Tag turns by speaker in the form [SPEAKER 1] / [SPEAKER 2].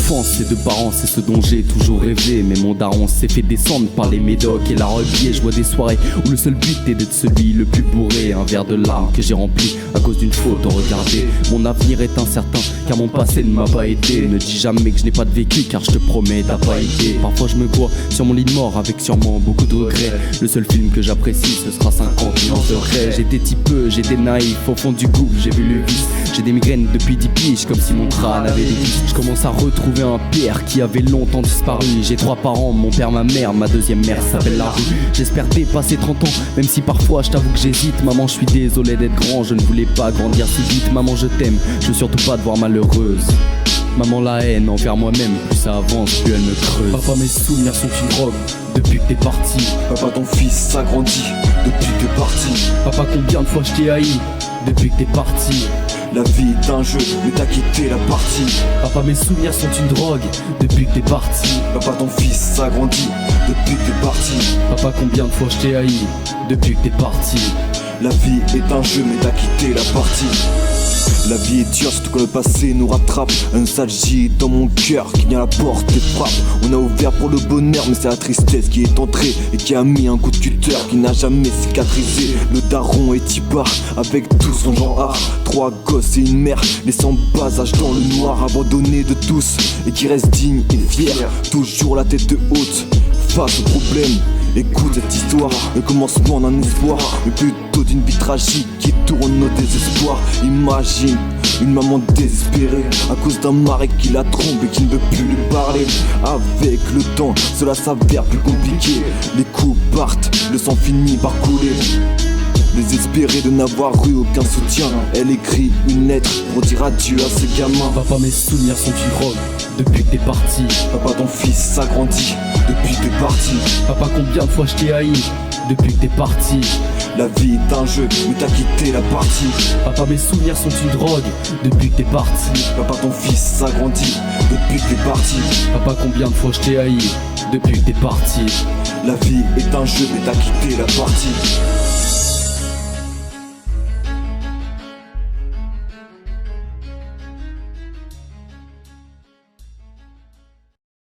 [SPEAKER 1] l'enfance, ces deux parents, c'est ce dont j'ai toujours rêvé. Mais mon daron s'est fait descendre par les médocs et la rugby. Je vois des soirées où le seul but est d'être celui le plus bourré. Un verre de larmes que j'ai rempli à cause d'une faute. Regardez, mon avenir est incertain car mon passé ne m'a pas aidé. Ne dis jamais que je n'ai pas de vécu car je te promets t'as pas été. Parfois je me vois sur mon lit de mort avec sûrement beaucoup de regrets. Le seul film que j'apprécie ce sera 50 ans de rêve. J'étais tipeux, j'étais naïf, au fond du gouffre j'ai vu le vice. J'ai des migraines depuis 10 piges comme si mon crâne avait des vis. Je commence à retrouver un père qui avait longtemps disparu. J'ai 3 parents, mon père, ma mère, ma deuxième mère s'appelle la rue. J'espère dépasser 30 ans, même si parfois je t'avoue que j'hésite. Maman je suis désolé d'être grand, je ne voulais pas grandir si vite. Maman je t'aime, je veux surtout pas te voir malheureuse. Maman la haine envers moi-même, plus ça avance, plus elle me creuse. Papa mes souvenirs sont une drogue, depuis que t'es parti.
[SPEAKER 2] Papa ton fils s'agrandit, depuis que t'es parti.
[SPEAKER 1] Papa combien de fois je t'ai haï, depuis que t'es parti.
[SPEAKER 2] La vie est un jeu, mais t'as quitté la partie.
[SPEAKER 1] Papa mes souvenirs sont une drogue, depuis que t'es parti.
[SPEAKER 2] Papa ton fils s'agrandit, depuis que t'es parti.
[SPEAKER 1] Papa combien de fois je t'ai haï, depuis que t'es parti.
[SPEAKER 2] La vie est un jeu, mais t'as quitté la partie. La vie est dure, surtout quand le passé nous rattrape. Un nostalgie dans mon cœur qui vient à la porte et frappe. On a ouvert pour le bonheur, mais c'est la tristesse qui est entrée et qui a mis un coup de cutter qui n'a jamais cicatrisé. Le daron est Tibar avec tout son genre. 3 gosses et une mère, laissant bas âge dans le noir, abandonné de tous et qui reste digne et fier. Toujours la tête haute face au problème. Écoute cette histoire, le commencement d'un espoir, mais plutôt d'une vie tragique qui tourne au désespoir. Imagine une maman désespérée à cause d'un mari qui la trompe et qui ne veut plus lui parler. Avec le temps, cela s'avère plus compliqué. Les coups partent, le sang finit par couler. Désespérée de n'avoir eu aucun soutien, elle écrit une lettre pour dire adieu à ses gamins.
[SPEAKER 1] Papa mes souvenirs sont une drogue, depuis que t'es parti.
[SPEAKER 2] Papa ton fils s'agrandit, depuis que t'es parti.
[SPEAKER 1] Papa combien de fois je t'ai haï, depuis que t'es parti.
[SPEAKER 2] La vie est un jeu, mais t'as quitté la partie.
[SPEAKER 1] Papa mes souvenirs sont une drogue, depuis que t'es parti.
[SPEAKER 2] Papa ton fils s'agrandit, depuis que t'es parti.
[SPEAKER 1] Papa combien de fois je t'ai haï, depuis que t'es parti.
[SPEAKER 2] La vie est un jeu, mais t'as quitté la partie.